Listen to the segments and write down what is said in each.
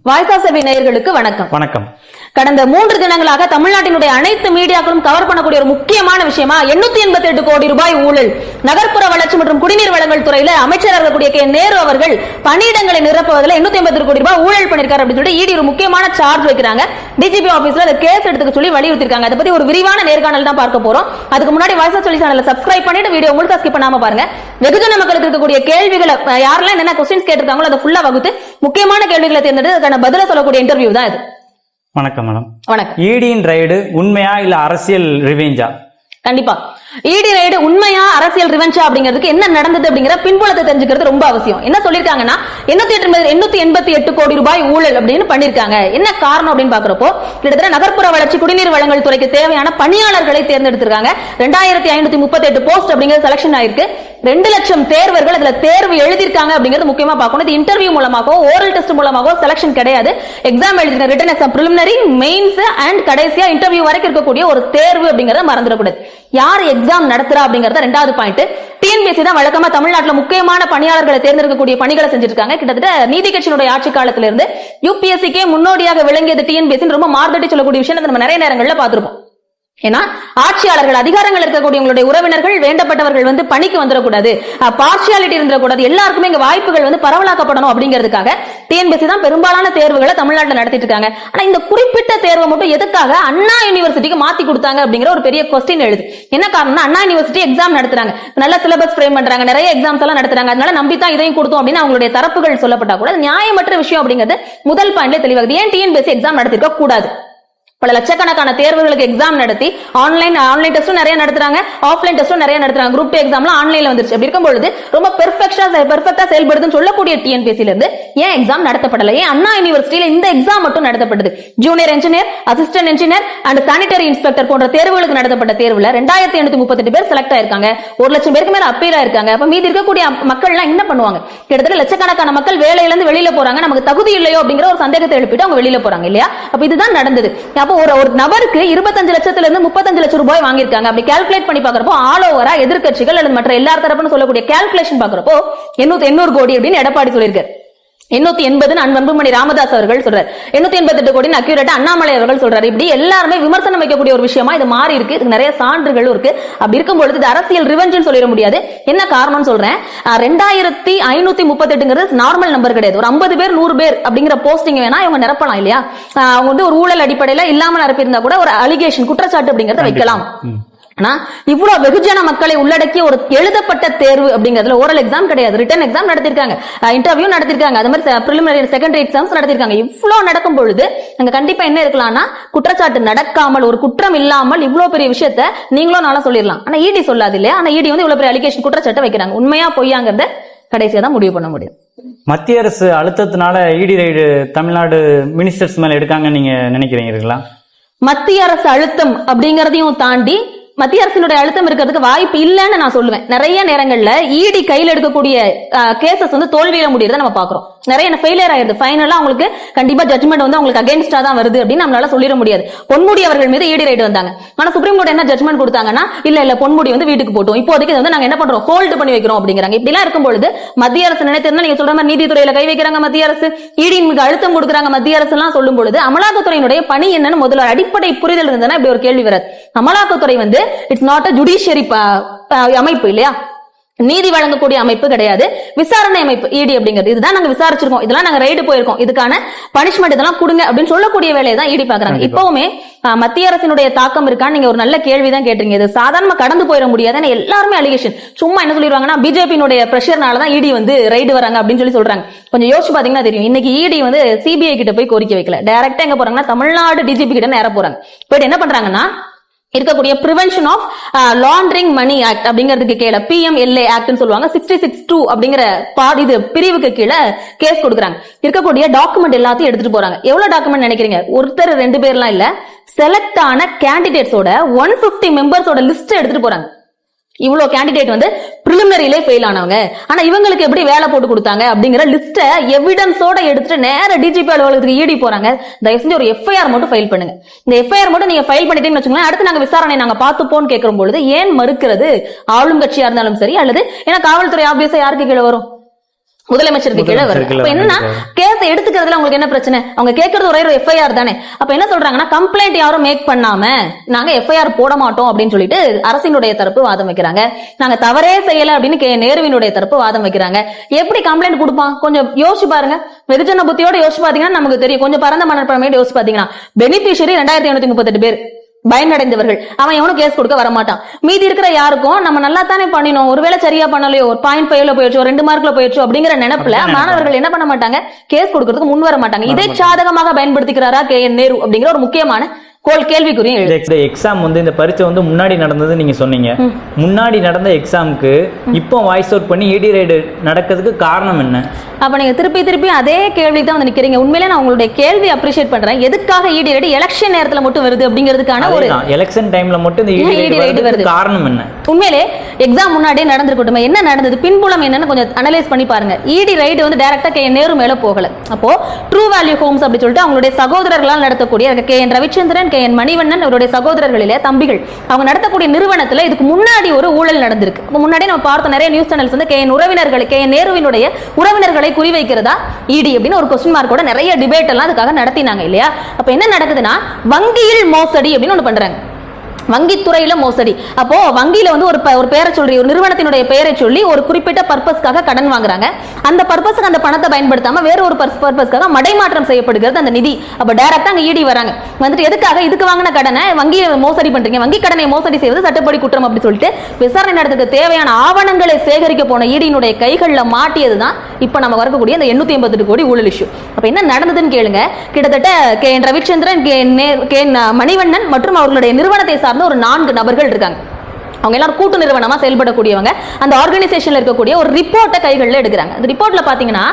Voice of செவி நேயர்களுக்கு வணக்கம். வணக்கம். கடந்த 3 தினங்களாக தமிழ்நாட்டினுடைய அனைத்து மீடியாக்களும் கவர் பண்ணக்கூடிய ஒரு முக்கியமான விஷயமா 888 கோடி ரூபாய் ஊழல். நகர்ப்புற வளர்ச்சி மற்றும் குடிநீர் வழங்கல் துறையில அமைச்சர் இருக்கக்கூடிய கே நேரு அவர்கள் பணியிடங்களை நிரப்புவதில் 888 கோடி ரூபாய் ஊழல் பண்ணிருக்காரு அப்படின்னு சொல்லி இடி ஒரு முக்கியமான சார்ஜ் வைக்கிறாங்க. டிஜிபி ஆபீஸ்ல அந்த கேஸ் எடுத்துக்க சொல்லி வலியுறுத்திருக்காங்க. அதை பத்தி ஒரு விரிவான நேர்காணல் தான் பார்க்க போறோம். அதுக்கு முன்னாடி வாய்ஸ் ஆஃப் செவி சேனலை சப்ஸ்கிரைப் பண்ணிட்டு வீடியோ முழுக்க ஸ்கிப் பண்ணாம பாருங்க. வெகுஜன மக்களுக்கு இருக்கக்கூடிய கேள்விகளை யாரெல்லாம் என்ன क्वेश्चंस கேட்டிருக்காங்களோ அதை ஃபுல்லா வகுத்து முக்கியமான கேள்விகளை தேர்ந்தெடுத்து பதில சொல்லக்கூடிய இன்டர்வியூ தான் இது. வணக்கம் மேடம். வணக்கம். ஈடியின் ரைடு உண்மையா இல்ல அரசியல் ரிவெஞ்சா? கண்டிப்பா இடி ரைடு உண்மையா அரசியல் ரிவெஞ்சா அப்படிங்கிறதுக்கு என்ன நடந்தது அப்படிங்கிற பின்புலத்தை தெரிஞ்சுக்கிறது ரொம்ப அவசியம். என்ன சொல்லிருக்காங்கன்னா 888 கோடி ரூபாய் ஊழல் அப்படின்னு பண்ணிருக்காங்க. என்ன காரணம் அப்படின்னு பாக்குறப்போ கிட்டத்தட்ட நகர்ப்புற வளர்ச்சி குடிநீர் வழங்கல் துறைக்கு தேவையான பணியாளர்களை தேர்ந்தெடுத்திருக்காங்க. 2538 போஸ்ட் அப்படிங்கிறது செலக்ஷன் ஆயிருக்கு. 2 லட்சம் தேர்வர்கள் அதுல தேர்வு எழுதிருக்காங்க அப்படிங்கிறது முக்கியமா பார்க்கணும். இது இன்டர்வியூ மூலமாகவோ ஓரல் டெஸ்ட் மூலமாகவோ செலக்ஷன் கிடையாது. எக்ஸாம் எழுதின written exam preliminary mains and கடைசியா இன்டர்வியூ வரைக்கும் இருக்கக்கூடிய ஒரு தேர்வு அப்படிங்கறத மறந்துடக்கூடாது. யார் எக்ஸாம் நடத்துறா அப்படிங்கறது ரெண்டாவது பாயிண்ட். டிஎன்பிஎஸ்சி தான் வழக்கமா தமிழ்நாட்டில் முக்கியமான பணியாளர்களை தேர்ந்தெடுக்கக்கூடிய பணிகளை செஞ்சிருக்காங்க. கிட்டத்தட்ட நீதி கட்சியினுடைய ஆட்சி காலத்துல இருந்து யூபிஎஸ்சிக்கே முன்னோடியாக விளங்கியது டிஎன்பிஎஸ்சி ரொம்ப மார்தட்டி சொல்லக்கூடிய விஷயம் நம்ம நிறைய நேரங்கள்ல பார்த்திருப்போம். ஏன்னா ஆட்சியாளர்கள் அதிகாரங்கள் இருக்கக்கூடிய உறவினர்கள் வேண்டப்பட்டவர்கள் வந்து பணிக்கு வந்துடக்கூடாது, பார்ஷியாலிட்டி இருந்துடக்கூடாது, எல்லாருக்குமே இங்க வாய்ப்புகள் வந்து பரவலாக்கப்படணும் அப்படிங்கிறதுக்காக டிஎன்பிஎஸ்சி தான் பெரும்பாலான தேர்வுகளை தமிழ்நாட்டில் நடத்திட்டு இருக்காங்க. ஆனா இந்த குறிப்பிட்ட தேர்வை மட்டும் எதுக்காக அண்ணா யூனிவர்சிட்டிக்கு மாத்தி கொடுத்தாங்க அப்படிங்கிற ஒரு பெரிய கொஸ்டின் எழுது. என்ன காரணம்னா அண்ணா யூனிவர்சிட்டி எக்ஸாம் நடத்துறாங்க, நல்ல சிலபஸ் ஃப்ரேம் பண்றாங்க, நிறைய எக்ஸாம்ஸ் எல்லாம் நடத்துறாங்க, அதனால நம்பித்தான் இதையும் கொடுத்தோம் அப்படின்னு அவங்களுடைய தரப்புகள் சொல்லப்பட்டா கூட நியாயமற்ற விஷயம் அப்படிங்கிறது முதல் பாயிண்ட்ல தெளிவாகுது. ஏன் டிஎன்பிஎஸ்சி எக்ஸாம் நடத்திருக்க கூடாது? பல லட்சக்கணக்கான தேர்வுகளுக்கு எக்ஸாம் நடத்தி ஆன்லைன் டெஸ்டும் நிறைய நடத்துறாங்க, ஆஃப்லைன் டெஸ்டும் நிறைய நடத்துறாங்க. குரூப் 2 எக்ஸாம்லாம் ஆன்லைன்ல வந்துருச்சு. அப்படி இருக்கும்போது ரொம்ப பெர்ஃபெக்ட்டா செயல்படுதுன்னு சொல்லக்கூடிய டிஎன்பிஎஸ்சில இருந்து ஏன் எக்ஸாம் நடத்தப்படல? ஏன் அண்ணா யூனிவர்சிட்டியில இந்த எக்ஸாம் மட்டும் நடத்தப்பட்டது? Junior engineer, assistant engineer and sanitary inspector போன்ற தேர்வுகளுக்கு நடத்தப்பட்ட தேர்வுல 2838 பேர் செலக்ட் ஆயிருக்காங்க. 1 லட்சம் பேருக்கு மேல அப்பீல் ஆயிருக்காங்க. அப்ப மீதி இருக்கக்கூடிய மக்கள் எல்லாம் என்ன பண்ணுவாங்க? கிட்டத்தட்ட லட்சக்கணக்கான மக்கள் வேலையில இருந்து வெளியில போறாங்க, நமக்கு தகுதி இல்லையோ அப்படிங்கிற ஒரு சந்தேகத்தை எழுப்பிட்டு அவங்க வெளியில போறாங்க இல்லையா? அப்ப இதுதான் நடந்தது. ஒரு நபருக்கு 25 லட்சத்துல இருந்து 35 லட்சம் ரூபாய் வாங்கியிருக்காங்க. அப்படி கால்குலேட் பண்ணி பாக்குறப்போ ஆல் ஓவரா எதிர்க்கட்சிகள் அல்லது மற்ற எல்லா தரப்புன்னு சொல்லக்கூடிய கால்குலேஷன் பாக்குறப்போ 800 கோடி அப்படின்னு எடப்பாடி சொல்லியிருக்காரு. 880 அன்புமணி ராமதாஸ் அவர்கள் சொல்றாரு. 888 கோடி அக்யூரேட்டா அண்ணாமலை அவர்கள் சொல்றாரு. இப்படி எல்லாருமே விமர்சனம் வைக்கக்கூடிய ஒரு விஷயமா இது மாறி இருக்கு. இதுக்கு நிறைய சான்றுகளும் இருக்கு. அப்படி இருக்கும்போது இது அரசியல் ரிவெஞ்சுன்னு சொல்லிட முடியாது. என்ன காரணம் சொல்றேன், 2538 நார்மல் நம்பர் கிடையாது. ஒரு 50 பேர் 100 பேர் அப்படிங்கிற போஸ்டிங் வேணா இவங்க நிரப்பலாம் இல்லையா? அவங்க வந்து ஒரு ஊழல் அடிப்படையில இல்லாம நிரப்பியிருந்தா கூட ஒரு அலிகேஷன் குற்றச்சாட்டு அப்படிங்கறத வைக்கலாம். ஆனா இவ்வளவு வெகுஜன மக்களை உள்ளடக்கிய ஒரு எழுதப்பட்ட தேர்வு அப்படிங்கிறதுல ஓரல் எக்ஸாம் கிடையாது, ரிட்டன் எக்ஸாம் நடத்திருக்காங்க, இன்டர்வியூ நடத்திருக்காங்க, அது மாதிரி பிரிலிமினரி செகண்டரி எக்ஸாம்ஸ் நடத்திருக்காங்க. இவ்வளவு நடக்கும் பொழுது அங்க கண்டிப்பா என்ன இருக்கலாம்னா குற்றச்சாட்டு நடக்காமல் ஒரு குற்றம் இல்லாமல் இவ்வளவு பெரிய விஷயத்த நீங்களும் நாளா சொல்லிடலாம். ஆனா இடி சொல்லாது இல்லையா? ஆனா இடி வந்து இவ்வளவு பெரிய அலிகேஷன் குற்றச்சாட்டை வைக்கிறாங்க. உண்மையா பொய்யாங்கிறத கடைசியா தான் முடிவு பண்ண முடியும். மத்திய அரசு அழுத்தத்தினால இடி ரைடு தமிழ்நாடு மினிஸ்டர்ஸ் மேல எடுக்காங்கன்னு நீங்க நினைக்கிறீங்களா? மத்திய அரசு அழுத்தம் அப்படிங்கறதையும் தாண்டி மத்திய அரசினுடைய அழுத்தம் இருக்கிறதுக்கு வாய்ப்பு இல்லைன்னு நான் சொல்லுவேன். நிறைய நேரங்கள்ல இடி கையில் எடுக்கக்கூடிய கேசஸ் வந்து தோல்வியில முடியறத நம்ம பாக்குறோம். நிறைய ஃபெயிலியர் ஆயிருது. ஃபைனலா அவங்களுக்கு கண்டிப்பா ஜட்மெண்ட் வந்து அவங்களுக்கு அகைன்ஸ்டா தான் வருது அப்படின்னு நம்மளால சொல்லிட முடியாது. பொன்முடி அவர்கள் மீது இடி ரைடு வந்தாங்க. ஆனா சுப்ரீம் கோர்ட் என்ன ஜட்மெண்ட் கொடுத்தாங்கன்னா இல்ல பொன்முடி வந்து வீட்டுக்கு போட்டோம், இப்போதைக்கு வந்து நாங்க என்ன பண்றோம், ஹோல்டு பண்ணி வைக்கிறோம் அப்படிங்கிறாங்க. இப்படி எல்லாம் இருக்கும்பொழுது மத்திய அரசு நினைத்திருந்தா நீங்க சொல்ற மாதிரி நீதித்துறையில கை வைக்கிறாங்க மத்திய அரசு, இடிக்கு அழுத்தம் கொடுக்குறாங்க மத்திய அரசு எல்லாம் சொல்லும் பொழுது அமலாக்கத்துறையினுடைய பணி என்னன்னு முதல்ல அடிப்படை புரிதல் இருந்ததுன்னா இப்படி ஒரு கேள்வி வராது. அமலாக்கத்துறை வந்து இட்ஸ் நாட் அ ஜுடிஷியரி அமைப்பு இல்லையா, நீதி வழங்கக்கூடிய அமைப்பு கிடையாது, விசாரணை அமைப்பு இடி அப்படிங்கிறது. இதுதான் நாங்க விசாரிச்சிருக்கோம், இதெல்லாம் நாங்க ரைடு போயிருக்கோம், இதுக்கான பனிஷ்மெண்ட் இதெல்லாம் கொடுங்க அப்படின்னு சொல்லக்கூடிய வேலையை தான் இடி பாக்குறாங்க. இப்பவுமே மத்திய அரசினுடைய தாக்கம் இருக்கான்னு நீங்க ஒரு நல்ல கேள்விதான் கேட்டீங்க. இது சாதாரண கடந்து போயிட முடியாது. எல்லாருமே அலிகேஷன் சும்மா என்ன சொல்லிடுவாங்கன்னா பிஜேபியினுடைய பிரஷர்னாலதான் இடி வந்து ரைடு வராங்க அப்படின்னு சொல்றாங்க. கொஞ்சம் யோசிச்சு பாத்தீங்கன்னா தெரியும். இன்னைக்கு இடி வந்து சிபிஐ கிட்ட போய் கோரிக்கை வைக்கல, டைரக்டா எங்க போறாங்கன்னா தமிழ்நாடு டிஜிபி கிட்ட நேர போறாங்க. போயிட்டு என்ன பண்றாங்கன்னா இருக்கக்கூடிய prevention of laundering money act அப்படிங்கிறதுக்கு கீழே PMLA ஆக்ட்னு சொல்லுவாங்க 66(2) அப்படிங்கிற இது பிரிவுக்கு கீழே கேஸ் கொடுக்குறாங்க. இருக்கக்கூடிய டாக்குமெண்ட் எல்லாத்தையும் எடுத்துட்டு போறாங்க. எவ்வளவு டாக்குமெண்ட் நினைக்கிறீங்க? ஒருத்தர் 2 பேர்லாம் இல்ல, செலக்ட் ஆன கேண்டிடேட்ஸோட 150 மெம்பர்ஸோட லிஸ்ட் எடுத்துட்டு போறாங்க. இவ்வளவு கேண்டிடேட் வந்து பிரிலிமினரியிலே ஃபெயில் ஆனவங்க, ஆனா இவங்களுக்கு எப்படி வேலை போட்டு கொடுத்தாங்க அப்படிங்கிற லிஸ்ட எவிடன்ஸோட எடுத்துட்டு நேர டிஜிபி அலுவலகத்துக்கு இடி போறாங்க. தயவு செஞ்சு ஒரு எஃப்ஐஆர் மட்டும் ஃபைல் பண்ணுங்க. இந்த எஃப்ஐஆர் மட்டும் நீங்க ஃபைல் பண்ணிட்டீங்கன்னு வச்சுக்கோங்களேன், அடுத்து நாங்க விசாரணை நாங்க பார்த்துப்போம்னு கேட்கும் பொழுது ஏன் மறுக்கிறது? ஆளும் கட்சியா இருந்தாலும் சரி, அல்லது ஏன்னா காவல்துறை ஆபீஸா யாருக்கு கீழே வரும்? முதலமைச்சருக்கு கீழே வருது. அப்ப என்னன்னா கேஸ் எடுத்துக்கிறதுல உங்களுக்கு என்ன பிரச்சனை? அவங்க கேட்கறது ஒரே ஒரு எஃப்ஐஆர் தானே. அப்ப என்ன சொல்றாங்கன்னா கம்ப்ளைண்ட் யாரும் மேக் பண்ணாம நாங்க எஃப்ஐஆர் போட மாட்டோம் அப்படின்னு சொல்லிட்டு அரசினுடைய தரப்பு வாதம் வைக்கிறாங்க. நாங்க தவறே செய்யல அப்படின்னு நேருவினுடைய தரப்பு வாதம் வைக்கிறாங்க. எப்படி கம்ப்ளைண்ட் கொடுப்பான்? கொஞ்சம் யோசிச்சு பாருங்க. வெகுஜன புத்தியோட யோசிச்சு பாத்தீங்கன்னா நமக்கு தெரியும். கொஞ்சம் பரந்த மனப்பான்மையோட யோசிச்சு பாத்தீங்கன்னா பெனிஃபிஷரி 2738 பேர் பயனடைந்தவர்கள், அவன் எவனும் கேஸ் கொடுக்க வரமாட்டான். மீதி இருக்கிற யாருக்கும் நம்ம நல்லா தானே பண்ணினோம், ஒருவேளை சரியா பண்ணலையோ, ஒரு 0.5ல போயிடுச்சோ 2 மார்க்ல போயிடுச்சோ அப்படிங்கிற நினைப்புல மாணவர்கள் என்ன பண்ண மாட்டாங்க, கேஸ் கொடுக்கறதுக்கு முன் வர மாட்டாங்க. இதை சாதகமாக பயன்படுத்திக்கிறாரா KN நேரு அப்படிங்கிற ஒரு முக்கியமான கேள்விக்குரிய எக்ஸாம் வந்து இந்த பரீட்சை வந்து முன்னாடி நடந்தது நீங்க சொன்னீங்க. முன்னாடி நடந்த எக்ஸாமுக்கு இப்போ வாய்ஸ் அவுட் பண்ணி ED ரைடு நடக்கிறதுக்கு காரணம் என்ன? அப்ப நீங்க திருப்பி அதே கேள்வி தான் வந்து நிக்கிறீங்க. உண்மையிலே நான் உங்களுடைய கேள்வி அப்ரிஷியேட் பண்றேன். எதுக்காக ED ரைடு எலெக்ஷன் நேரத்துல மட்டும் வருது அப்படிங்கிறதுக்கான ஒரு எலெக்ஷன் டைம்ல மட்டும் இந்த ED ரைடு வருது காரணம் என்ன? உண்மையிலே எக்ஸாம் முன்னாடியே நடந்திருக்கட்டும், என்ன நடந்தது, பின்புலம் என்னன்னு கொஞ்சம் அனலைஸ் பண்ணி பாருங்க. ED ரைடு வந்து டைரக்டா KN நேரு மேல போகல. அப்போ ட்ரூ வேல்யூ ஹோம்ஸ் அப்படி சொல்லிட்டு அவங்களுடைய சகோதரர்களால் நடத்தக்கூடிய KN ரவிச்சந்திரன், KN மணிவண்ணன் அவருடைய சகோதரர்களிலே தம்பிகள் அவங்க நடத்தக்கூடிய நிறுவனத்துல இதுக்கு முன்னாடி ஒரு ஊழல் நடந்திருக்கு. அப்ப முன்னாடி நம்ம பார்த்த நிறைய நியூஸ் சேனல்ஸ் வந்து KN நேருவினுடைய உறவினர்களை குறிவைக்கிறதா ED அப்படின்னு ஒரு கொஸ்டின் மார்க்கோட நிறைய டிபேட் எல்லாம் அதுக்காக நடத்தினாங்க இல்லையா? அப்ப என்ன நடக்குதுன்னா வங்கியில் மோசடி அப்படின்னு ஒண்ணு பண்றாங்க. வங்கித்துறையில மோசடி. அப்போ வங்கியில வந்து ஒரு பேரை சொல்லி, ஒரு நிறுவனத்தினுடைய பெயரை சொல்லி ஒரு குறிப்பிட்ட பர்பஸ்க்காக கடன் வாங்குறாங்க. அந்த பர்பஸ்க்கு அந்த பணத்தை பயன்படுத்தாம வேற ஒரு பர்பஸ்க்காக மடைமாற்றம் செய்யப்படுகிறது அந்த நிதி. அப்ப டைரக்டா அங்க ED வராங்க. வந்துட்டு எதுக்காக இதுக்கு வாங்கின கடனை வங்கியை மோசடி பண்றீங்க, வங்கி கடனை மோசடி செய்வது சட்டப்படி குற்றம் அப்படி சொல்லிட்டு விசாரணை நடத்துக்கு தேவையான ஆவணங்களை சேகரிக்க போன ED-னுடைய கைகள்ல மாட்டியதுதான் இப்ப நம்ம வரக்கூடிய இந்த 888 கோடி ஊழல் இஷ்யூ. அப்ப என்ன நடந்ததுன்னு கேளுங்க. கிட்டத்தட்ட KN ரவிச்சந்திரன், KN மணிவண்ணன் மற்றும் அவர்களுடைய நிறுவனத்தை சார்ந்த ஒரு 4 நபர்கள் இருக்காங்க. அவங்க எல்லாரும் கூட்டு நிறுவனமா செயல்படக்கூடியவங்க. அந்த ஆர்கனைசேஷன்ல இருக்கக்கூடிய ஒரு ரிப்போர்ட்டை கைகளில் எடுக்கிறாங்க. அந்த ரிப்போர்ட்ல பாத்தீங்கன்னா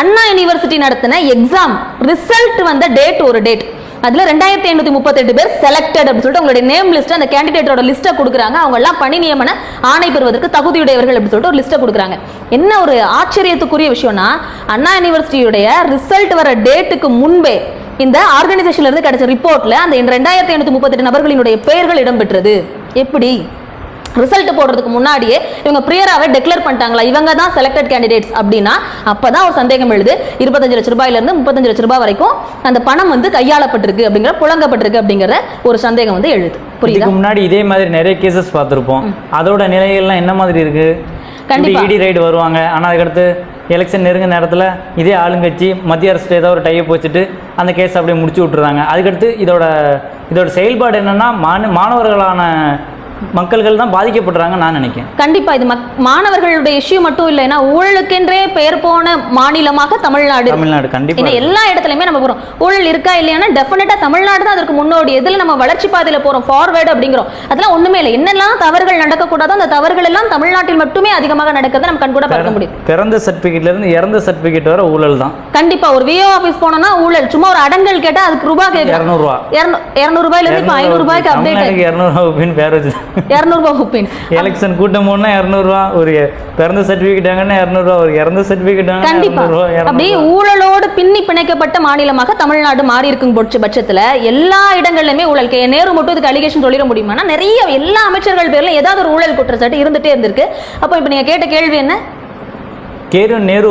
அண்ணா யூனிவர்சிட்டி நடத்தின எக்ஸாம் ரிசல்ட் வந்த டேட் ஒரு டேட், அதுல 2538 பேர் செலக்டட் அப்படின்னு சொல்லிட்டு உங்களுடைய நேம் லிஸ்ட், அந்த கேண்டிடேட்டோட லிஸ்ட்டை கொடுக்குறாங்க. அவங்க எல்லாம் பணி நியமன ஆணை பெறுவதற்கு தகுதியுடையவர்கள் அப்படின்னு சொல்லிட்டு ஒரு லிஸ்ட்டை கொடுக்குறாங்க. என்ன ஒரு ஆச்சரியத்துக்குரிய விஷயம்னா, அண்ணா யூனிவர்சிட்டியுடைய ரிசல்ட் வர டேட்டுக்கு முன்பே இந்த ஆர்கனைசேஷன்ல இருந்து கிடைச்ச ரிப்போர்ட்ல அந்த 2538 நபர்களினுடைய பெயர்கள் இடம்பெற்றது. எப்படி? ரிசல்ட் போடுறதுக்கு முன்னாடியே இவங்க பிரியராவே டிக்ளேர் பண்ணிட்டாங்களா இவங்க தான் செலக்டட் கேண்டிடேட்ஸ் அப்படின்னா அப்பதான் ஒரு சந்தேகம் எழுது. 25 லட்சம் ரூபாயில இருந்து 35 லட்சம் ரூபாய் வரைக்கும் அந்த பணம் வந்து கையாளப்பட்டிருக்கு அப்படிங்கிற, புழங்கப்பட்டிருக்கு அப்படிங்கிற ஒரு சந்தேகம் வந்து எழுது. புரியுதா? முன்னாடி இதே மாதிரி நிறைய கேசஸ் பார்த்திருப்போம். அதோட நிலைகள்லாம் என்ன மாதிரி இருக்கு? கண்டிப்பா ED ரைடு வருவாங்க. ஆனா அதுக்கடுத்து எலெக்ஷன் நெருங்க நேரத்தில் இதே ஆளுங்கட்சி மத்திய அரசு ஏதாவது ஒரு டைப் வச்சுட்டு அந்த கேஸ் அப்படியே முடிச்சு விட்டுறாங்க. அதுக்கடுத்து இதோட செயல்பாடு என்னன்னா மாணவர்களான மக்கள்கள் தான் பாதிக்கப்படுறாங்க நான் நினைக்கிறேன். கண்டிப்பா இது மாணவர்களுடைய இஷ்யூ மட்டும் இல்ல, ஏன்னா ஊழலுக்கென்றே பெயர் போன மாநிலமாக தமிழ்நாடு. கண்டிப்பா எல்லா இடத்துலயுமே நம்ம போறோம். ஊழல் இருக்கா இல்லையானா டெஃபினட்டா தமிழ்நாடு தான் அதற்கு முன்னோடி. எதுல நம்ம வளர்ச்சி பாதையில போறோம், ஃபார்வர்டு அப்படிங்கிறோம். அதெல்லாம் ஒண்ணுமே இல்லை. என்னெல்லாம் தவறுகள் நடக்கக்கூடாதோ அந்த தவறுகள் எல்லாம் தமிழ்நாட்டில் மட்டுமே அதிகமாக நடக்கிறத நம்ம கண் கூட பார்க்க முடியும். பிறந்த சர்டிபிகேட்ல இருந்து இறந்த சர்டிபிகேட் வரை ஊழல் தான். கண்டிப்பா ஒரு VO ஆபீஸ் போனோம்னா ஊழல். சும்மா ஒரு அடங்கல் கேட்டா அதுக்கு ரூபாய் கேட்கறாங்க. 200 ரூபாயில இருந்து இப்ப 500 ரூபாய்க்கு அப்டேட். 200 ரூபாய் பேர் வச்சு 200 ரூபாய் ஹுப்பின். எலெக்ஷன் கூட்டம் போனா 200 ரூபாய், ஒரு பிறந்த சர்டிபிகேட் வாங்கினா 200 ரூபாய், ஒரு இறந்த சர்டிபிகேட் வாங்கினா 200 ரூபாய். அப்படி ஊழலோடு பின்னி பிணைக்கப்பட்ட மாநிலமாக தமிழ்நாடு மாறி இருக்கும் பட்சத்துல எல்லா இடங்களிலுமே ஊழல். நேரு மட்டும் இதுக்கு அலிகேஷன் சொல்லிட முடியுமா? நிறைய எல்லா அமைச்சர்கள் பேர்ல ஏதாவது ஒரு ஊழல் குற்றச்சாட்டு இருந்துட்டே இருந்திருக்கு. அப்போ இப்ப நீங்க கேட்ட கேள்வி என்ன? நேரு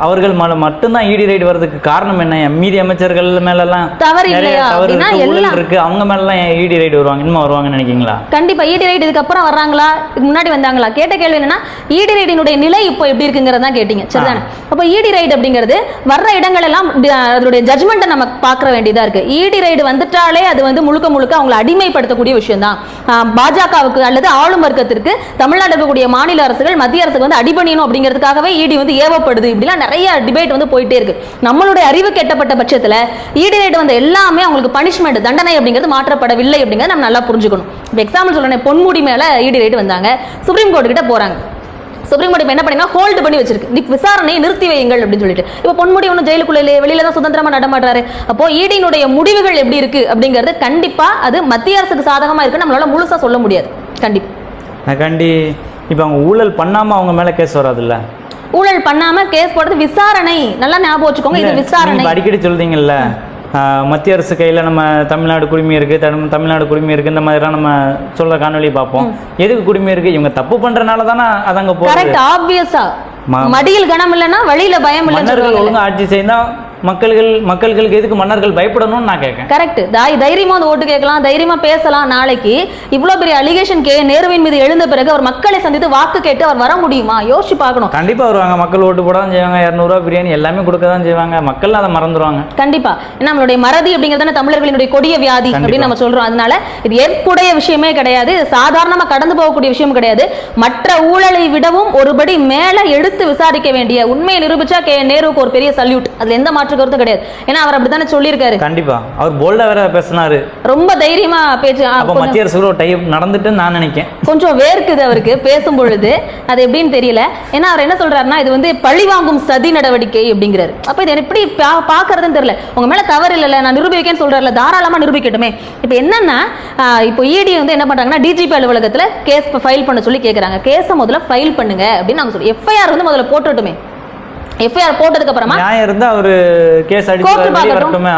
அவர்கள் மட்டும்தான் ED ரைடு வரதுக்கு காரணம் என்ன? மீதி அமைச்சர்கள் மேல எல்லாம் தவறு இல்லையா அப்படின்னா எல்லாம் இருக்கு, அவங்க மேல எல்லாம் ED ரைடு வருவாங்க, இன்னும் வருவாங்கன்னு நினைக்கிறீங்களா? கண்டிப்பா ED ரைடு இதுக்கு அப்புறம் வர்றாங்களா, இதுக்கு முன்னாடி வந்தாங்களா? கேட்ட கேள்வி என்னன்னா ED ரைடினுடைய நிலை இப்போ எப்படி இருக்குங்கிறதா கேட்டீங்க, சரிதானே? அப்போ ED ரைடு அப்படிங்கிறது வர்ற இடங்கள் எல்லாம் அதனுடைய ஜட்மெண்ட்டை நம்ம பார்க்க வேண்டியதா இருக்கு. ED ரைடு வந்துட்டாலே அது வந்து முழுக்க முழுக்க அவங்களை அடிமைப்படுத்தக்கூடிய விஷயம் தான். பாஜகவுக்கு அல்லது ஆளும் வர்க்கத்திற்கு தமிழ்நாடு இருக்கக்கூடிய மாநில அரசுகள் மத்திய அரசுக்கு வந்து அடிபணியணும் அப்படிங்கிறதுக்காகவே ED வந்து ஏவப்படுது. இப்படிலாம் நிறைய டிபேட் வந்து போயிட்டே இருக்கு. நம்மளுடைய அறிவு கெட்டப்பட்ட பட்சத்துல ED ரைடு வந்து எல்லாமே அவங்களுக்கு பனிஷ்மெண்ட், தண்டனை அப்படிங்கிறது மாற்றப்படவில்லை அப்படிங்கிறது நம்ம நல்லா புரிஞ்சுக்கணும். இப்போ எக்ஸாம்பிள் சொல்றேன், பொன்முடி மேல ED ரைடு வந்தாங்க, சுப்ரீம் கோர்ட் கிட்ட போறாங்க. சுப்ரீம் கோர்ட் என்ன பண்ணா ஹோல்டு பண்ணி வச்சிருக்கு, விசாரணையை நிறுத்தி வையுங்கள் அப்படின்னு சொல்லிட்டு. இப்போ பொன்முடி ஒன்றும் ஜெயிலுக்குள்ளே வெளியில தான் சுதந்திரமா நடமாடுறாரு. அப்போ ED-னுடைய முடிவுகள் எப்படி இருக்கு அப்படிங்கிறது கண்டிப்பா அது மத்திய அரசுக்கு சாதகமா இருக்கு நம்மளால முழுசா சொல்ல முடியாது. இப்போ அவங்க ஊழல் பண்ணாம அவங்க மேல கேஸ் வராதுல்ல? ஊழல் பண்ணாம கேஸ் போடுறது விசாரணை. நல்லா ஞாபகம் வச்சுக்கோங்க, இது விசாரணை. அடிக்கடி சொல்றீங்கல்ல மத்திய அரசு கையில நம்ம தமிழ்நாடு குடிமை இருக்கு, தமிழ்நாடு குடிமை இருக்கு, இந்த மாதிரி நம்ம சொல்ற காணொலி பார்ப்போம். எதுக்கு குடிமை இருக்கு? இவங்க தப்பு பண்றதுனால தானே அதாங்க போகுது. கரெக்ட், ஆப்வியஸா மடியில் கனம் இல்லைன்னா வழியில பயம் மன்னர்கள் ஒழுங்கா ஆட்சி செய்தா மக்களுக்கு எதுக்கு மன்னர்கள் பயப்படணும்னு நான் கேட்கேன். கரெக்ட். தைரியமா வந்து ஓட்டு கேட்கலாம், தைரியமா பேசலாம். நாளைக்கு இவ்வளவு பெரிய அலிகேஷன் நேருவின் மீது எழுந்த பிறகு அவர் மக்களை சந்தித்து வாக்கு கேட்டு அவர் வர முடியுமா? யோசிச்சு பார்க்கணும். கண்டிப்பா வருவாங்க. மக்கள் ஓட்டு போட தான் செய்வாங்க. 200 ரூபாய் பிரியாணி எல்லாமே கொடுக்க தான் செய்வாங்க. மக்கள் அதை மறந்துடுவாங்க. கண்டிப்பா. நம்மளுடைய மறதி அப்படிங்கிறது தமிழர்களினுடைய கொடிய வியாதி அப்படின்னு நம்ம சொல்றோம். அதனால இது ஏற்புடைய விஷயமே கிடையாது. சாதாரணமா கடந்து போகக்கூடிய விஷயம் கிடையாது. மற்ற ஊழலை விடவும் ஒருபடி மேல எடுத்து விசாரிக்க வேண்டிய, உண்மையை நிரூபிச்சா நேருவுக்கு ஒரு பெரிய சல்யூட். அதுல எந்த மாற்று கருத்து கிடையாது. ஏன்னா அவர் அப்படித்தானே சொல்லியிருக்காரு. கண்டிப்பா அவர் போல்டா வேற பேசினாரு. ரொம்ப தைரியமா பேச்சு. அப்ப மத்திய அரசு டைப் நடந்துட்டு நான் நினைக்கிறேன். கொஞ்சம் வேர்க்குது அவருக்கு பேசும் பொழுது. அது எப்படின்னு தெரியல. ஏன்னா அவர் என்ன சொல்றாருன்னா இது வந்து பழிவாங்கும் சதி நடவடிக்கை அப்படிங்கிறாரு. அப்ப இது எப்படி பாக்குறதுன்னு தெரியல. உங்க மேல தவறு இல்ல, நான் நிரூபிக்கேன்னு சொல்றாருல, தாராளமா நிரூபிக்கட்டுமே. இப்ப என்னன்னா இப்போ இடி வந்து என்ன பண்றாங்கன்னா டிஜிபி அலுவலகத்துல கேஸ் ஃபைல் பண்ண சொல்லி கேக்குறாங்க. கேஸை முதல்ல ஃபைல் பண்ணுங்க அப்படின்னு நாங்க சொல்றோம். எஃப்ஐஆர் வந்து முதல்ல போட்டுட்டுமே. எஃப்ஐஆர் போட்டதுக்கு அப்புறமா நியாயம் இருந்தா அவரு கேஸ் அடிச்சு வரட்டுமே.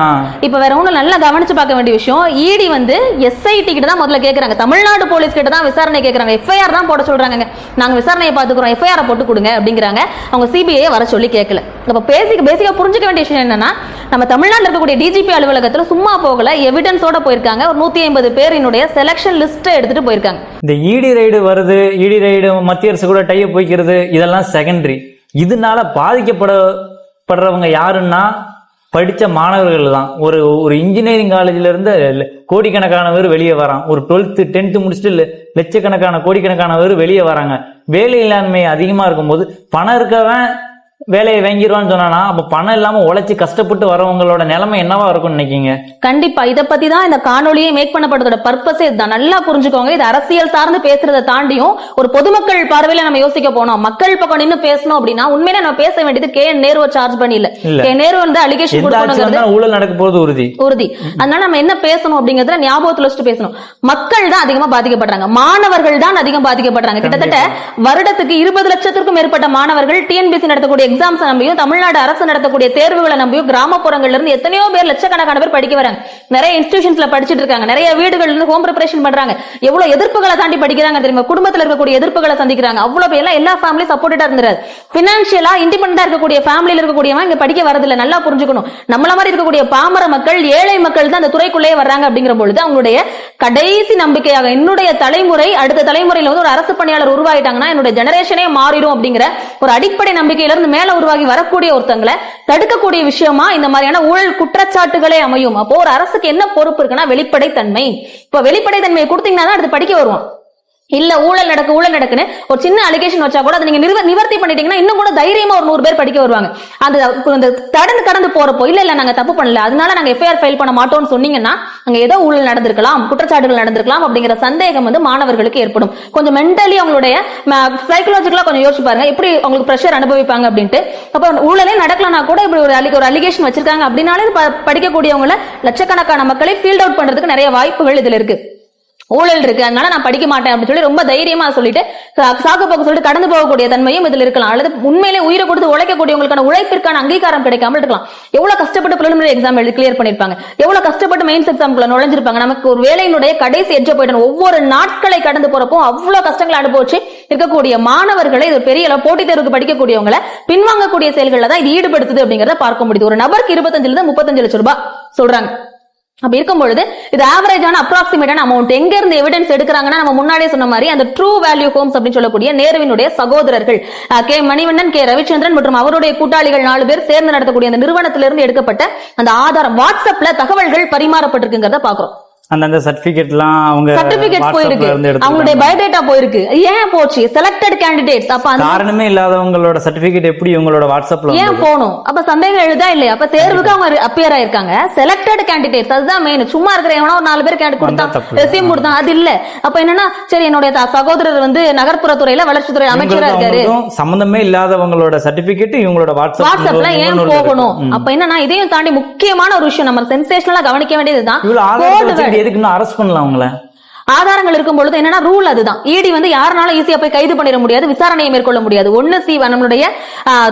இப்ப வேற ஒண்ணும் நல்லா கவனிச்சு பார்க்க வேண்டிய விஷயம், இடி வந்து எஸ்ஐடி கிட்ட தான் முதல்ல கேக்குறாங்க. தமிழ்நாடு போலீஸ் கிட்ட தான் விசாரணை கேக்குறாங்க. எஃப்ஐஆர் தான் போட சொல்றாங்க. நாங்க விசாரணையை பாத்துக்கிறோம், எஃப்ஐஆர் போட்டு கொடுங்க அப்படிங்கிறாங்க. அவங்க சிபிஐ வர சொல்லி கேட்கல. அப்ப பேசிக்கா புரிஞ்சுக்க வேண்டிய விஷயம் என்னன்னா, நம்ம தமிழ்நாட்டில் இருக்கக்கூடிய டிஜிபி அலுவலகத்துல சும்மா போகல, எவிடன்ஸோட போயிருக்காங்க. ஒரு 150 பேரினுடைய செலக்ஷன் லிஸ்ட் எடுத்துட்டு போயிருக்காங்க. இந்த இடி ரைடு வருது, இடி ரைடு மத்திய அரசு கூட டைப் போய்க்கிறது, இதெல்லாம் செகண்டரி. இதனால பாதிக்கப்படுறவங்க யாருன்னா படிச்ச மாணவர்கள் தான். ஒரு இன்ஜினியரிங் காலேஜ்ல இருந்து கோடிக்கணக்கான பேர் வெளியே வரான். ஒரு 12th 10th முடிச்சுட்டு லட்சக்கணக்கான கோடிக்கணக்கான பேர் வெளியே வராங்க. வேலை இல்லாண்மை அதிகமா இருக்கும்போது பணம் இருக்கவன் வேலையை வாங்கிடுவான்னு சொன்னா, அப்ப பணம் இல்லாம உழைச்சி கஷ்டப்பட்டு வரவங்களோட நிலைமை என்னவா இருக்கும்னு நினைக்கீங்க? கண்டிப்பா இதை பத்தி தான் இந்த காணொலியை மேக் பண்ணப்பட்டதோட பர்பஸே இதுதான். நல்லா புரிஞ்சுக்கோங்க. இது அரசியல் சார்ந்து பேசுறதை தாண்டியும் ஒரு பொதுமக்கள் பார்வையில நம்ம யோசிக்க போனோம். மக்கள் பக்கம் நின்று பேசணும் அப்படின்னா உண்மையிலே நம்ம பேச வேண்டியது நேருவை சார்ஜ் பண்ணி இல்ல. நேரு வந்து அலிகேஷன் கொடுக்கணும், ஊழல் நடக்க போறது உறுதி. அதனால நம்ம என்ன பேசணும் அப்படிங்கறத ஞாபகத்துல வச்சுட்டு பேசணும். மக்கள் தான் அதிகமா பாதிக்கப்படுறாங்க, மாணவர்கள் தான் அதிகம் பாதிக்கப்படுறாங்க. கிட்டத்தட்ட வருடத்துக்கு 20 லட்சத்திற்கும் மேற்பட்ட மாணவர்கள் டிஎன்பிஎஸ்சி நடத்தக்கூடிய எக்ஸாம்ஸ் நம்பியும், தமிழ்நாடு அரசு நடத்தக்கூடிய தேர்வுகளை நம்பியும் கிராமப்புறங்கள்ல இருந்து எத்தனையோ பேர், லட்சக்கணக்கான பேர் படிக்க வராங்க. நிறைய இன்ஸ்டிடியூஷன்ஸ்ல படிச்சிட்டு இருக்காங்க. நிறைய வீடுகள்ல இருந்து ஹோம் ப்ரிப்பரேஷன் பண்றாங்க. எவ்வளவு எதிர்ப்புகளை தாண்டி படிக்கிறாங்க தெரியுமா? குடும்பத்துல இருக்கக்கூடிய எதிர்ப்புகளை சந்திக்கிறாங்க. அவ்வளவு பேர் எல்லா ஃபேமிலி சப்போர்ட்டா இருந்துறாரு. பினான்சியலா இண்டிபெண்டா இருக்கக்கூடிய ஃபேமிலியில இருக்கக்கூடியவங்க இங்க படிக்க வரதில்லை. நல்லா புரிஞ்சுக்கணும். நம்மள மாதிரி இருக்கக்கூடிய பாமர மக்கள், ஏழை மக்கள் தான் அந்த துறைக்குள்ளே வர்றாங்க. அப்படிங்கிற பொழுது அவங்களுடைய கடைசி நம்பிக்கையாக என்னுடைய தலைமுறை, அடுத்த தலைமுறையில வந்து ஒரு அரசு பணியாளர் உருவாயிட்டாங்கன்னா என்னுடைய ஜெனரேஷனே மாறிடும் அப்படிங்கிற ஒரு அடிப்படை நம்பிக்கையில இருந்து மேல உருவாகி வரக்கூடிய ஒருத்தங்களை தடுக்கக்கூடிய விஷயமா இந்த மாதிரியான ஊழல் குற்றச்சாட்டுகளே அமையும். அப்போ ஒரு அரசுக்கு என்ன பொறுப்பு இருக்குன்னா வெளிப்படைத்தன்மை. இப்ப வெளிப்படைத்தன்மையை கொடுத்தீங்கன்னா தான் அடுத்து படிக்க வருவான். இல்ல ஊழல் நடக்குன்னு ஒரு சின்ன அலிகேஷன் வச்சா கூட அதை நீங்க நிவர்த்தி பண்ணிட்டீங்கன்னா இன்னும் கூட தைரியமா ஒரு 100 பேர் படிக்க வருவாங்க. அந்த கடந்து போறப்போ இல்ல நாங்க தப்பு பண்ணல, அதனால நாங்க எஃப்ஐஆர் ஃபைல் பண்ண மாட்டோம்னு சொன்னீங்கன்னா அங்க ஏதோ ஊழல் நடந்திருக்கலாம், குற்றச்சாட்டுகள் நடந்திருக்கலாம் அப்படிங்கிற சந்தேகம் வந்து மாணவர்களுக்கு ஏற்படும். கொஞ்சம் மென்டலி அவங்களுடைய சைக்கலாஜிக்கலா கொஞ்சம் யோசிச்சு பாருங்க, எப்படி அவங்களுக்கு பிரஷர் அனுபவிப்பாங்க அப்படின்ட்டு. அப்ப ஊழலே நடக்கலனா கூட இப்படி ஒரு அலிகேஷன் வச்சிருக்காங்க அப்படின்னாலே படிக்கக்கூடியவங்கள லட்சக்கணக்கான மக்களை ஃபீல்ட் அவுட் பண்றதுக்கு நிறைய வாய்ப்புகள் இதுல இருக்கு. ஊழல் இருக்கு, அதனால நான் படிக்க மாட்டேன் அப்படின்னு சொல்லி ரொம்ப தைரியமா சொல்லிட்டு சாக்கு போக்கு சொல்லிட்டு கடந்து போகக்கூடிய தன்மையும் இதுல இருக்கலாம். அல்லது உண்மையிலே உயிரை கொடுத்து உழைக்கக்கூடியவங்களுக்கான உழைப்பிற்கான அங்கீகாரம் கிடைக்காமல் இருக்கலாம். எவ்வளவு கஷ்டப்பட்டு பிரிலிமினரி எக்ஸாம் எழுதி கிளியர் பண்ணிருப்பாங்க, எவ்வளவு கஷ்டப்பட்டு மெயின்ஸ் எக்ஸாம்குள்ள நுழைஞ்சிருப்பாங்க. நமக்கு ஒரு வேலையினுடைய கடைசி எட்ஜ போயிடணும். ஒவ்வொரு நாட்களை கடந்து போறப்போ அவ்வளவு கஷ்டங்களை அனுபவிச்சு இருக்கக்கூடிய மாணவர்களை, இது பெரிய அளவு போட்டித் தேர்வுக்கு படிக்கக்கூடியவங்களை பின்வாங்கக்கூடிய செயல்கள்ல தான் இது ஈடுபடுத்துது அப்படிங்கறத பார்க்க முடியுது. ஒரு நபருக்கு 25 இருந்து 35 லட்சம் ரூபாய் சொல்றாங்க. அப்படி இருக்கும் பொழுது இது ஆவரேஜான அப்ராக்சிமேட்டான அமௌண்ட். எங்க இருந்து எவிடன்ஸ் எடுக்கிறாங்கன்னா, நம்ம முன்னாடியே சொன்ன மாதிரி அந்த ட்ரூ வேல்யூ ஹோம்ஸ் அப்படின்னு சொல்லக்கூடிய நேருவினுடைய சகோதரர்கள் கே மணிவண்ணன், கே ரவிச்சந்திரன் மற்றும் அவருடைய கூட்டாளிகள் 4 பேர் சேர்ந்து நடத்தக்கூடிய அந்த நிறுவனத்திலிருந்து எடுக்கப்பட்ட அந்த ஆதாரம் வாட்ஸ்அப்ல தகவல்கள் பரிமாறப்பட்டிருக்குங்கிறத பாக்குறோம். அந்த சர்டிபிகேட்லாம் அவங்க சர்டிபிகேட் போயிருக்கு, அவங்களுடைய பயோடேட்டா போயிருக்கு. ஏன் போச்சு? Selected candidates. அப்ப காரணமே இல்லாதவங்களோட சர்டிபிகேட் எப்படி உங்களோட வாட்ஸ்அப்ல ஏன் போணும்? அப்ப சந்தேகம் எழுதா இல்லையா? அப்ப தேர்வுக்கு அவங்க அப்பியர் ஆயிருக்காங்க. செலக்டட் கேண்டிடேட்ஸ், அதுதான் மெயின். சும்மா இருக்கிற எவனோ 4 பேர் கேண்டிடேட் கொடுத்தா ரெஸ்யூம் கொடுத்தா அது இல்ல. அப்ப என்னன்னா, சரி என்னுடைய சகோதரர் வந்து நகர்ப்புறத்துறையில வளர்ச்சித்துறை அமைச்சரா இருக்காரு, சம்பந்தமே இல்லாதவங்களோட சர்டிபிகேட் இவங்களோட வாட்ஸ்அப்ல ஏன் போகணும்? அப்ப என்னன்னா, இதையும் தாண்டி முக்கியமான ஒரு விஷயம் நம்ம சென்சேஷனலா கவனிக்க வேண்டியதுதான், எதுக்கு இன்னும் அரெஸ்ட் பண்ணலாம் அவங்கள? ஆதாரங்கள் இருக்கும் பொழுது என்னன்னா ரூல் அதுதான். இடி வந்து யாருனாலும் ஈஸியா போய் கைது பண்ணிட முடியாது, விசாரணையை மேற்கொள்ள முடியாது. நம்மளுடைய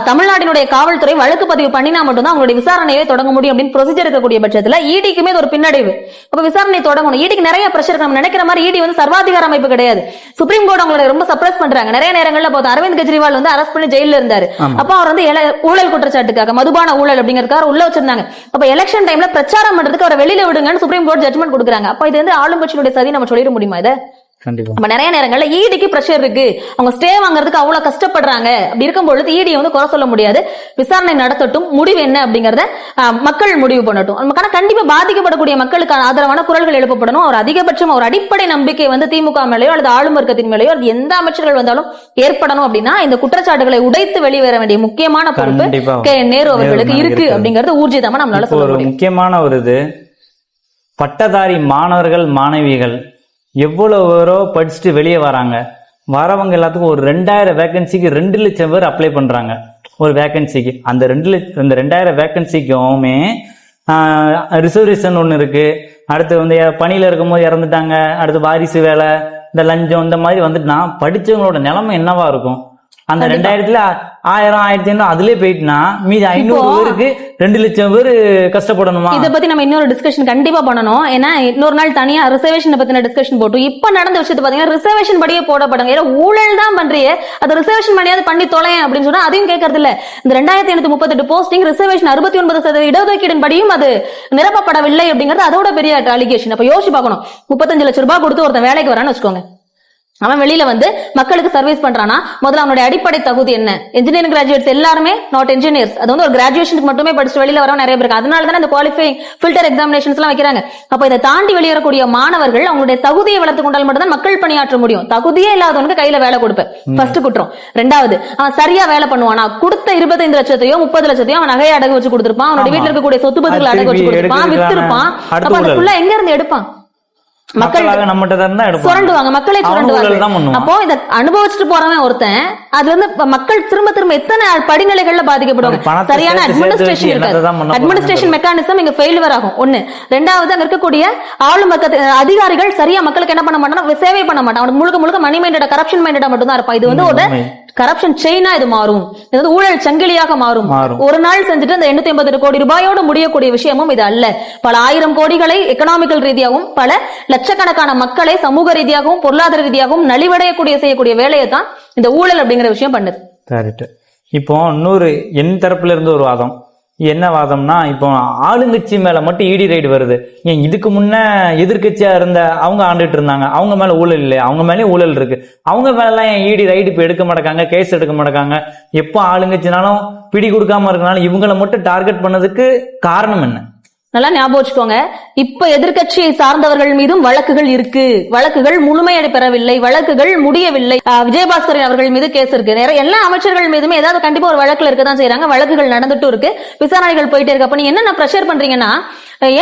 தமிழ்நாட்டினுடைய காவல்துறை வழக்கு பதிவு பண்ணினா மட்டும்தான் அவங்களுடைய விசாரணையை தொடங்க முடியும் அப்படின்னு ப்ரொசீஜர் இருக்கக்கூடிய பட்சத்துல இடிக்குமே ஒரு பின்னடைவு. அப்ப விசாரணை தொடங்கணும். இடிக்கு நிறைய பிரஷர். நம்ம நினைக்கிற மாதிரி இடி வந்து சர்வாதிகார அமைப்பு கிடையாது. சுப்ரீம் கோர்ட் அவங்களை ரொம்ப சப்ரஸ் பண்றாங்க. நிறைய நேரங்கள்ல போது அரவிந்த் கெஜ்ரிவால் வந்து அரெஸ்ட் பண்ணி ஜெயில இருந்தாரு. அப்ப அவர் வந்து ஊழல் குற்றச்சாட்டுக்காக, மதுபான ஊழல் அப்படிங்கறதுக்காக உள்ள வச்சிருந்தாங்க. அப்ப எலெக்ஷன் டைம்ல பிரச்சாரம் பண்றதுக்கு அவரை வெளியில விடுங்கன்னு சுப்ரீம் கோர்ட் ஜட்மெண்ட் கொடுக்குறாங்க. அப்ப இது வந்து ஆளுங்கட்சியுடைய சதி நம்ம சொல்லிட முடியுமா இதை? நம்ம நிறைய நேரங்கள்ல ஈடிக்கு பிரஷர் இருக்கு, அவங்க ஸ்டே வாங்குறதுக்கு அவ்வளவு கஷ்டப்படுறாங்க. அப்படி இருக்கும் பொழுது ஈடியை வந்து குறை சொல்ல முடியாது. விசாரணை நடத்தட்டும், முடிவு என்ன அப்படிங்கறத மக்கள் முடிவு பண்ணட்டும். நமக்கான கண்டிப்பா பாதிக்கப்படக்கூடிய மக்களுக்கு ஆதரவான குரல்கள் எழுப்பப்படணும். ஒரு அதிகபட்சம் ஒரு அடிப்படை நம்பிக்கை வந்து திமுக மேலேயோ அல்லது ஆளும் வர்க்கத்தின் மேலேயோ அது எந்த அமைச்சர்கள் வந்தாலும் ஏற்படணும். அப்படின்னா இந்த குற்றச்சாட்டுகளை உடைத்து வெளிவர வேண்டிய முக்கியமான பொறுப்பு கே நேரு அவர்களுக்கு இருக்கு அப்படிங்கறது ஊர்ஜிதமா நம்மளால சொல்ல முடியும். முக்கியமான ஒரு இது, பட்டதாரி மாணவர்கள் மாணவிகள் எவ்வளோ படிச்சுட்டு வெளியே வராங்க. வரவங்க எல்லாத்துக்கும் ஒரு 2000 வேகன்சிக்கு 2 லட்சம் பேர் அப்ளை பண்றாங்க ஒரு வேகன்சிக்கு. அந்த 2000 வேகன்சிக்குமே ரிசர்வேஷன் ஒன்று இருக்கு. அடுத்து வந்து பணியில இருக்கும்போது இறந்துட்டாங்க, அடுத்து வாரிசு வேலை, இந்த லஞ்சம், இந்த மாதிரி வந்துட்டுனா படிச்சவங்களோட நிலைமை என்னவா இருக்கும்? அந்த 2000ல 1000 1500 அதுலயே போயிட்டுனா மீதி 500 பேருக்கு 2 லட்சம் பேர் கஷ்டப்படணுமா? இதை பத்தி நம்ம இன்னொரு டிஸ்கஷன் கண்டிப்பா பண்ணணும். ஏன்னா இன்னொரு நாள் தனியா ரிசர்வேஷன் பத்தின டிஸ்கஷன் போட்டு இப்ப நடந்த விஷயத்தை பாத்தீங்கன்னா ரிசர்வேஷன் படியே போடப்படுங்க. ஏன்னா ஊழல் தான் பண்றியே, அது ரிசர்வேஷன் பண்ணியாவது பண்ணி தொலையேன் அப்படின்னு சொன்னா அதையும் கேட்கறது இல்ல. இந்த 2838 போஸ்டிங் ரிசர்வேஷன் 69% இடஒதுக்கீடு படியும் அது நிரப்பப்படவில்லை அப்படிங்கிறது அதோட பெரிய அலிகேஷன். அப்ப யோசிச்சு பார்க்கணும். 35 லட்சம் ரூபாய் கொடுத்து ஒருத்தன் வேலைக்கு வரான்னு வச்சுக்கோங்க. அவன் வெளியில வந்து மக்களுக்கு சர்வீஸ் பண்றானா, முதல்ல அவனுடைய அடிப்படை தகுதி என்ன? இன்ஜினியரிங் கிராஜுவேட்ஸ் எல்லாருமே நாட் இன்ஜினியர்ஸ். அது வந்து ஒரு கிராஜுவேஷனுக்கு மட்டுமே படிச்சு வெளியில வரவங்க நிறைய பேருக்கு. அதனால தானே இந்த குவாலிஃபைங் ஃபில்டர் எக்ஸாமினேஷன்ஸ் எல்லாம் வைக்கிறாங்க. அப்ப இதை தாண்டி வெளியேறக்கூடிய மாணவர்கள் அவங்களுடைய தகுதியை வளர்த்து கொண்டால் மட்டும்தான் மக்கள் பணியாற்ற முடியும். தகுதியே இல்லாதவனுக்கு கையில வேலை கொடுப்பேன், ஃபர்ஸ்ட் குற்றம். ரெண்டாவது, அவன் சரியா வேலை பண்ணுவானா? கொடுத்த 25 லட்சத்தையோ 30 லட்சத்தையோ அவன் நகையை அடகு வச்சு கொடுத்திருப்பான், அவனுடைய வீட்டுல இருக்கக்கூடிய சொத்து பத்துக்களை அடகு வச்சு கொடுத்திருப்பான், வித்திருப்பான். அப்ப அது ஃபுல்லா எங்க இருந்து எடுப்பான்? சுரண்டுவாங்க, மக்களை சுரண்டுவாங்க. அப்போ இத அனுபவிச்சுட்டு போறவன் ஒருத்தன், அது வந்து மக்கள் திரும்ப திரும்ப எத்தனை படிநிலைகள்ல பாதிக்கப்படுவாங்க. சரியான அட்மினிஸ்ட்ரேஷன் இருக்காது. அட்மினிஸ்ட்ரேஷன் மெக்கானிசம் இங்க ஃபெயிலியர் ஆகும். ஒண்ணு. ரெண்டாவது, அங்க இருக்கக்கூடிய ஆளும் அதிகாரிகள் சரியா மக்களுக்கு என்ன பண்ண மாட்டாங்க, சேவை பண்ண மாட்டாங்க. அவனுக்கு முழுக்க முழுக்க மணி மைண்டடா, கரப்ஷன் மைண்டடா மட்டும் தான் இருப்பான். இது வந்து ஒரு கரப்ஷன் செயினா இது மாறும். இது வந்து ஊழல் சங்கிலியாக மாறும். ஒரு நாள் செஞ்சுட்டு அந்த 880 கோடி ரூபாயோடு முடியக்கூடிய விஷயமும் இது அல்ல. பல 1000 கோடிகளை எக்கனாமிக்கல் ரீதியாகவும் பல லட்சக்கணக்கான மக்களை சமூக ரீதியாகவும் பொருளாதார ரீதியாகவும் நலிவடையக்கூடிய செய்யக்கூடிய வேலையை தான் இந்த ஊழல் அப்படிங்கிற விஷயம் பண்ணுது. இப்போ இன்னொரு என் தரப்புல இருந்து ஒரு வாதம். என்ன வாதம்னா, இப்போ ஆளுங்கட்சி மேல மட்டும் இடி ரைடு வருது. ஏன் இதுக்கு முன்ன எதிர்கட்சியா இருந்த அவங்க ஆண்டுட்டு இருந்தாங்க, அவங்க மேல ஊழல் இல்லை, அவங்க மேலேயும் ஊழல் இருக்கு. அவங்க மேல எல்லாம் ஏன் இடி ரைடு இப்ப எடுக்க மாட்டாங்க, கேஸ் எடுக்க மாட்டாங்க? எப்போ ஆளுங்கட்சினாலும் பிடி கொடுக்காம இருக்கனாலும் இவங்களை மட்டும் டார்கெட் பண்ணதுக்கு காரணம் என்ன? நல்லா ஞாபகம் வச்சுக்கோங்க. இப்ப எதிர்கட்சியை சார்ந்தவர்கள் மீதும் வழக்குகள் இருக்கு. வழக்குகள் முழுமையடை பெறவில்லை, வழக்குகள் முடியவில்லை. விஜயபாஸ்கரன் அவர்கள் மீது கேஸ் இருக்கு. நிறைய எல்லா அமைச்சர்கள் மீதுமே ஏதாவது கண்டிப்பா ஒரு வழக்குல இருக்கதான் செய்யறாங்க. வழக்குகள் நடந்துட்டு இருக்கு, விசாரணைகள் போயிட்டே இருக்கு. அப்ப நீ என்ன பிரஷர் பண்றீங்கன்னா,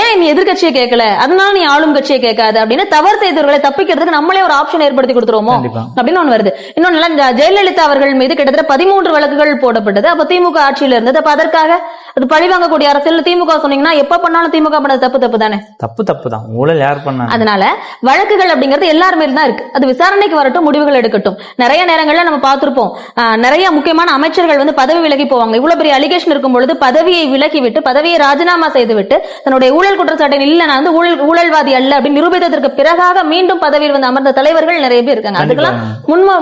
ஏன் நீ எதிர்கட்சியை கேட்கல, அதனால நீ ஆளும் கட்சியை கேட்காது அப்படின்னு தவறு செய்தவர்களை தப்பிக்கிறதுக்கு நம்மளே ஒரு ஆப்ஷன் ஏற்படுத்தி கொடுத்துருவோமோ அப்படின்னு ஒண்ணு வருது. இன்னொன்னு, ஜெயலலிதா அவர்கள் மீது கிட்டத்தட்ட 13 வழக்குகள் போடப்பட்டது. அப்ப திமுக ஆட்சியில இருந்தது. அப்ப அதற்காக அது பழிவாங்கக்கூடிய அரசியல் திமுக சொன்னீங்கன்னா எப்ப பண்ணாலும் திமுக பண்ணது தப்பு தானே? தப்பு தான். ஊழல் யார் பண்ணா? அதனால வழக்குகள் அப்படிங்கிறது எல்லாருமே தான் இருக்கு. அது விசாரணைக்கு வரட்டும், முடிவுகள் எடுக்கட்டும். நிறைய நேரங்கள்ல நம்ம பார்த்திருப்போம், நிறைய முக்கியமான அமைச்சர்கள் வந்து பதவி விலகி போவாங்க. இவ்வளவு பெரிய அலிகேஷன் இருக்கும் பொழுது பதவியை விலக்கி விட்டு, பதவியை ராஜினாமா செய்து விட்டு, தன்னுடைய ஊழல் குற்றச்சாட்டில் இல்ல நான் வந்து ஊழல்வாதி அல்ல அப்படின்னு நிரூபித்ததற்கு பிறகாக மீண்டும் பதவியில் வந்து அமர்ந்த தலைவர்கள் நிறைய பேர் இருக்காங்க. அதுக்கெல்லாம்